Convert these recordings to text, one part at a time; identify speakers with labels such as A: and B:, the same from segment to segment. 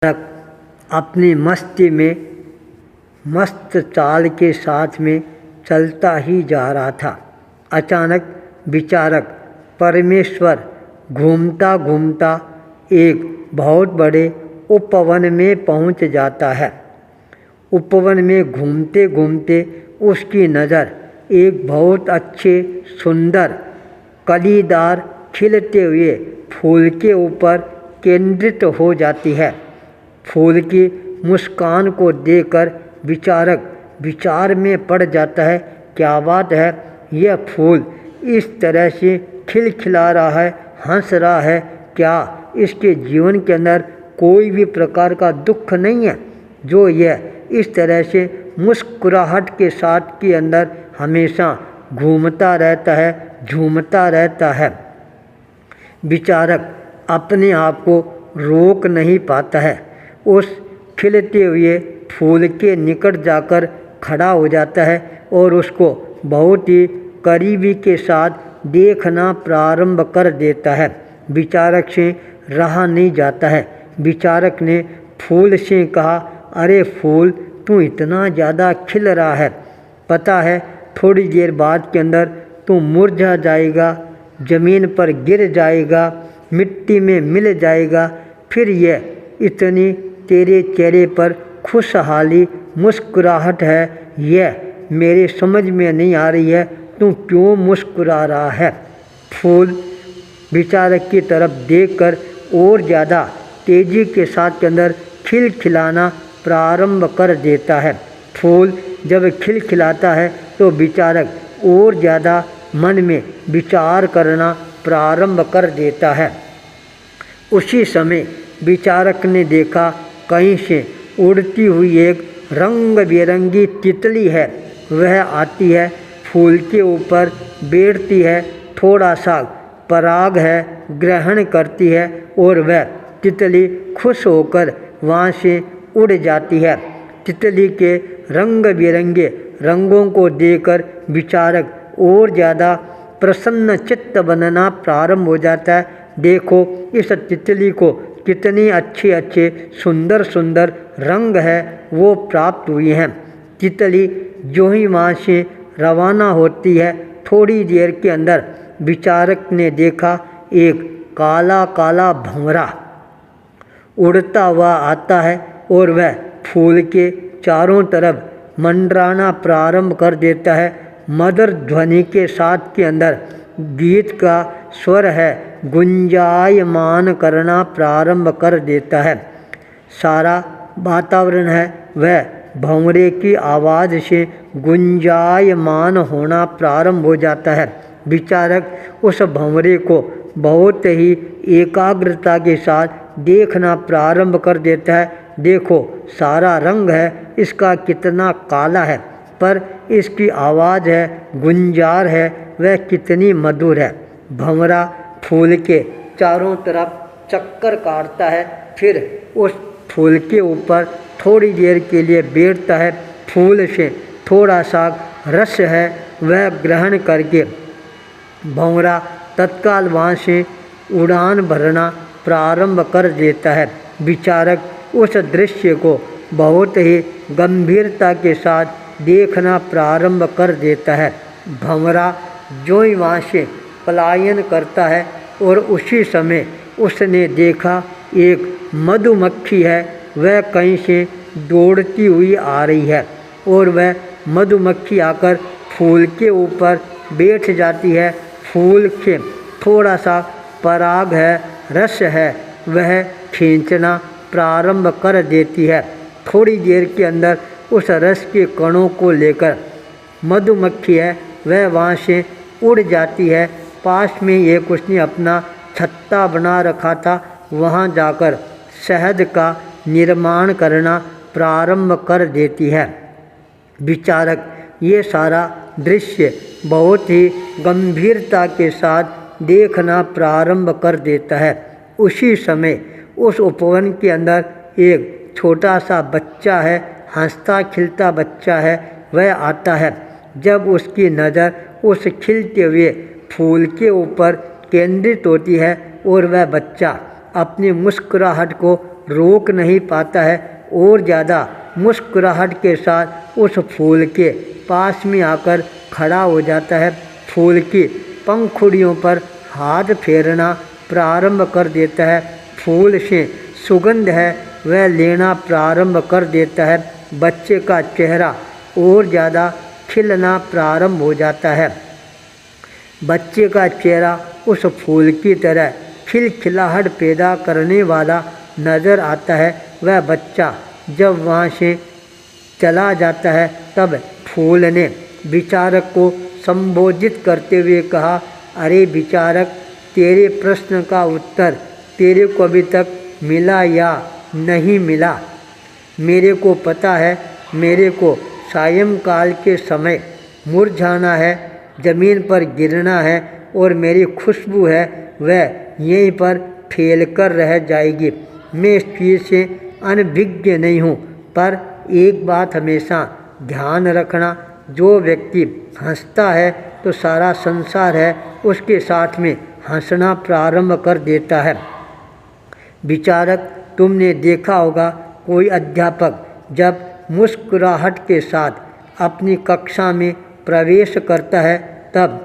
A: अपनी मस्ती में मस्त चाल के साथ में चलता ही जा रहा था। अचानक विचारक परमेश्वर घूमता घूमता एक बहुत बड़े उपवन में पहुंच जाता है। उपवन में घूमते घूमते उसकी नज़र एक बहुत अच्छे सुंदर कलीदार खिलते हुए फूल के ऊपर केंद्रित हो जाती है। फूल की मुस्कान को देखकर विचारक विचार में पड़ जाता है, क्या बात है, यह फूल इस तरह से खिलखिला रहा है, हंस रहा है, क्या इसके जीवन के अंदर कोई भी प्रकार का दुख नहीं है जो यह इस तरह से मुस्कुराहट के साथ के अंदर हमेशा घूमता रहता है, झूमता रहता है। विचारक अपने आप को रोक नहीं पाता है। उस खिलते हुए फूल के निकट जाकर खड़ा हो जाता है और उसको बहुत ही करीबी के साथ देखना प्रारंभ कर देता है। विचारक से रहा नहीं जाता है। विचारक ने फूल से कहा, अरे फूल, तू इतना ज़्यादा खिल रहा है, पता है थोड़ी देर बाद के अंदर तू मुरझा जाएगा, ज़मीन पर गिर जाएगा, मिट्टी में मिल जाएगा। फिर यह इतनी तेरे चेहरे पर खुशहाली मुस्कुराहट है, यह मेरे समझ में नहीं आ रही है, तू क्यों मुस्कुरा रहा है। फूल विचारक की तरफ देखकर और ज़्यादा तेज़ी के साथ के अंदर खिलखिलाना प्रारंभ कर देता है। फूल जब खिलखिलाता है तो विचारक और ज़्यादा मन में विचार करना प्रारंभ कर देता है। उसी समय विचारक ने देखा कहीं से उड़ती हुई एक रंग बिरंगी तितली है। वह आती है, फूल के ऊपर बैठती है, थोड़ा सा पराग है ग्रहण करती है और वह तितली खुश होकर वहाँ से उड़ जाती है। तितली के रंग बिरंगे रंगों को देखकर विचारक और ज़्यादा प्रसन्न चित्त बनना प्रारंभ हो जाता है। देखो इस तितली को कितनी अच्छे अच्छे सुंदर सुंदर रंग है वो प्राप्त हुए हैं। तितली जो ही वहाँ से रवाना होती है, थोड़ी देर के अंदर विचारक ने देखा एक काला काला भंवरा उड़ता हुआ आता है और वह फूल के चारों तरफ मंडराना प्रारंभ कर देता है। मधुर ध्वनि के साथ के अंदर गीत का स्वर है गुंजायमान करना प्रारंभ कर देता है। सारा वातावरण है वह भंवरे की आवाज़ से गुंजायमान होना प्रारंभ हो जाता है। विचारक उस भंवरे को बहुत ही एकाग्रता के साथ देखना प्रारंभ कर देता है। देखो सारा रंग है इसका कितना काला है, पर इसकी आवाज़ है, गुंजार है, वह कितनी मधुर है। भंवरा फूल के चारों तरफ चक्कर काटता है, फिर उस फूल के ऊपर थोड़ी देर के लिए बैठता है। फूल से थोड़ा सा रस है वह ग्रहण करके भंवरा तत्काल वहाँ से उड़ान भरना प्रारंभ कर देता है। विचारक उस दृश्य को बहुत ही गंभीरता के साथ देखना प्रारंभ कर देता है। भंवरा जो ही वहाँ से पलायन करता है और उसी समय उसने देखा एक मधुमक्खी है, वह कहीं से दौड़ती हुई आ रही है और वह मधुमक्खी आकर फूल के ऊपर बैठ जाती है। फूल के थोड़ा सा पराग है, रस है, वह खींचना प्रारंभ कर देती है। थोड़ी देर के अंदर उस रस के कणों को लेकर मधुमक्खी है वह वहाँ से उड़ जाती है। पास में एक उसने अपना छत्ता बना रखा था, वहाँ जाकर शहद का निर्माण करना प्रारंभ कर देती है। विचारक ये सारा दृश्य बहुत ही गंभीरता के साथ देखना प्रारंभ कर देता है। उसी समय उस उपवन के अंदर एक छोटा सा बच्चा है, हंसता खिलता बच्चा है, वह आता है। जब उसकी नज़र उस खिलते हुए फूल के ऊपर केंद्रित होती है और वह बच्चा अपनी मुस्कुराहट को रोक नहीं पाता है और ज़्यादा मुस्कुराहट के साथ उस फूल के पास में आकर खड़ा हो जाता है। फूल की पंखुड़ियों पर हाथ फेरना प्रारंभ कर देता है। फूल से सुगंध है वह लेना प्रारंभ कर देता है। बच्चे का चेहरा और ज़्यादा खिलना प्रारंभ हो जाता है। बच्चे का चेहरा उस फूल की तरह खिलखिलाहट पैदा करने वाला नज़र आता है। वह बच्चा जब वहाँ से चला जाता है तब फूल ने विचारक को संबोधित करते हुए कहा, अरे विचारक, तेरे प्रश्न का उत्तर तेरे को अभी तक मिला या नहीं मिला? मेरे को पता है, मेरे को सायंकाल के समय मुरझाना है, ज़मीन पर गिरना है और मेरी खुशबू है वह यहीं पर फैल कर रह जाएगी। मैं इस चीज़ से अनभिज्ञ नहीं हूँ, पर एक बात हमेशा ध्यान रखना, जो व्यक्ति हंसता है तो सारा संसार है उसके साथ में हंसना प्रारंभ कर देता है। विचारक, तुमने देखा होगा कोई अध्यापक जब मुस्कुराहट के साथ अपनी कक्षा में प्रवेश करता है तब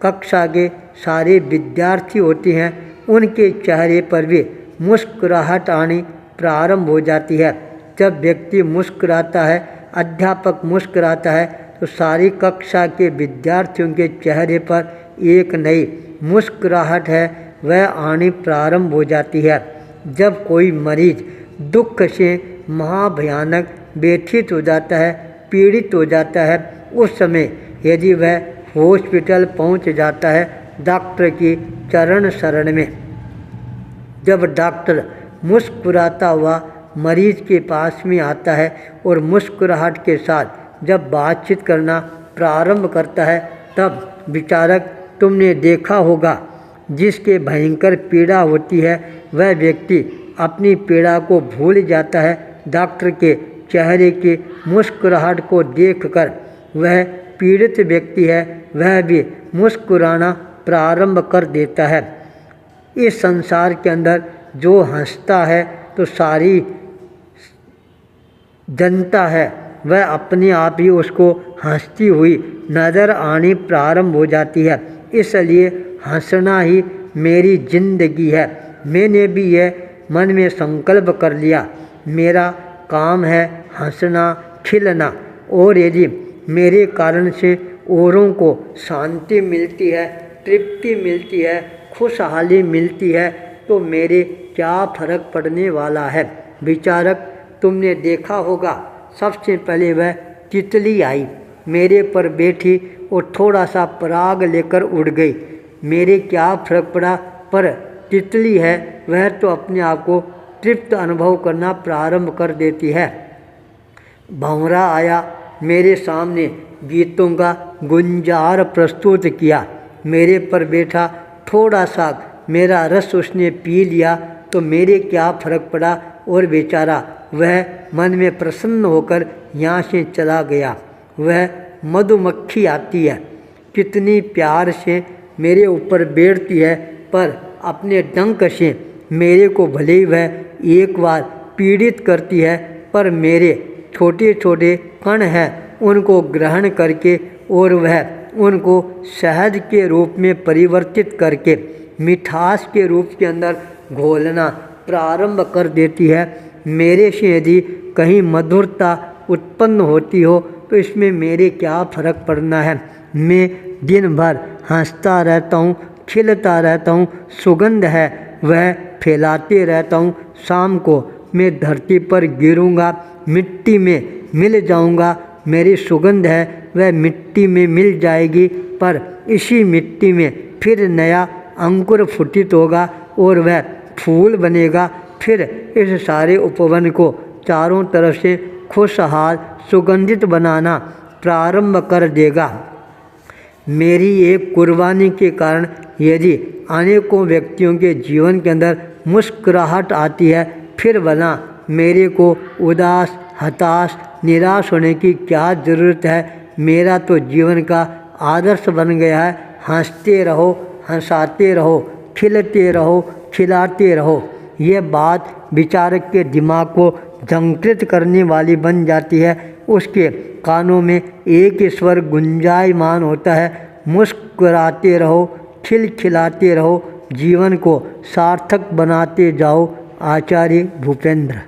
A: कक्षा के सारे विद्यार्थी होते हैं उनके चेहरे पर भी मुस्कुराहट आनी प्रारंभ हो जाती है। जब व्यक्ति मुस्कुराता है, अध्यापक मुस्कुराता है, तो सारी कक्षा के विद्यार्थियों के चेहरे पर एक नई मुस्कुराहट है वह आनी प्रारंभ हो जाती है। जब कोई मरीज दुख से महाभयानक व्यथित हो जाता है, पीड़ित हो जाता है, उस समय यदि वह हॉस्पिटल पहुंच जाता है डॉक्टर की चरण शरण में, जब डॉक्टर मुस्कुराता हुआ मरीज के पास में आता है और मुस्कुराहट के साथ जब बातचीत करना प्रारंभ करता है तब विचारक, तुमने देखा होगा जिसके भयंकर पीड़ा होती है वह व्यक्ति अपनी पीड़ा को भूल जाता है। डॉक्टर के चेहरे की मुस्कुराहट को देखकर वह पीड़ित व्यक्ति है वह भी मुस्कुराना प्रारंभ कर देता है। इस संसार के अंदर जो हंसता है तो सारी जनता है वह अपने आप ही उसको हंसती हुई नज़र आनी प्रारंभ हो जाती है। इसलिए हंसना ही मेरी जिंदगी है। मैंने भी यह मन में संकल्प कर लिया, मेरा काम है हंसना, खिलना, और यदि मेरे कारण से औरों को शांति मिलती है, तृप्ति मिलती है, खुशहाली मिलती है तो मेरे क्या फर्क पड़ने वाला है। विचारक, तुमने देखा होगा सबसे पहले वह तितली आई, मेरे पर बैठी और थोड़ा सा पराग लेकर उड़ गई। मेरे क्या फर्क पड़ा, पर तितली है वह तो अपने आप को तृप्त अनुभव करना प्रारंभ कर देती है। भंवरा आया, मेरे सामने गीतों का गुंजार प्रस्तुत किया, मेरे पर बैठा, थोड़ा सा मेरा रस उसने पी लिया तो मेरे क्या फर्क पड़ा, और बेचारा वह मन में प्रसन्न होकर यहाँ से चला गया। वह मधुमक्खी आती है, कितनी प्यार से मेरे ऊपर बैठती है, पर अपने डंक से मेरे को भले ही वह एक बार पीड़ित करती है, पर मेरे छोटे छोटे कण हैं उनको ग्रहण करके और वह उनको शहद के रूप में परिवर्तित करके मिठास के रूप के अंदर घोलना प्रारंभ कर देती है। मेरे से यदि कहीं मधुरता उत्पन्न होती हो तो इसमें मेरे क्या फ़र्क पड़ना है। मैं दिन भर हंसता रहता हूँ, खिलता रहता हूँ, सुगंध है वह फैलाते रहता हूँ। शाम को मैं धरती पर गिरूँगा, मिट्टी में मिल जाऊँगा, मेरी सुगंध है वह मिट्टी में मिल जाएगी, पर इसी मिट्टी में फिर नया अंकुर फुटित होगा और वह फूल बनेगा। फिर इस सारे उपवन को चारों तरफ से खुशहाल सुगंधित बनाना प्रारंभ कर देगा। मेरी एक कुर्बानी के कारण यदि अनेकों व्यक्तियों के जीवन के अंदर मुस्कुराहट आती है, फिर भला मेरे को उदास, हताश, निराश होने की क्या ज़रूरत है। मेरा तो जीवन का आदर्श बन गया है, हंसते रहो, हंसाते रहो, खिलते रहो, खिलाते रहो। ये बात विचारक के दिमाग को झंकृत करने वाली बन जाती है। उसके कानों में एक स्वर गुंजायमान होता है, मुस्कुराते रहो, खिलखिलाते रहो, जीवन को सार्थक बनाते जाओ। आचार्य भूपेंद्र।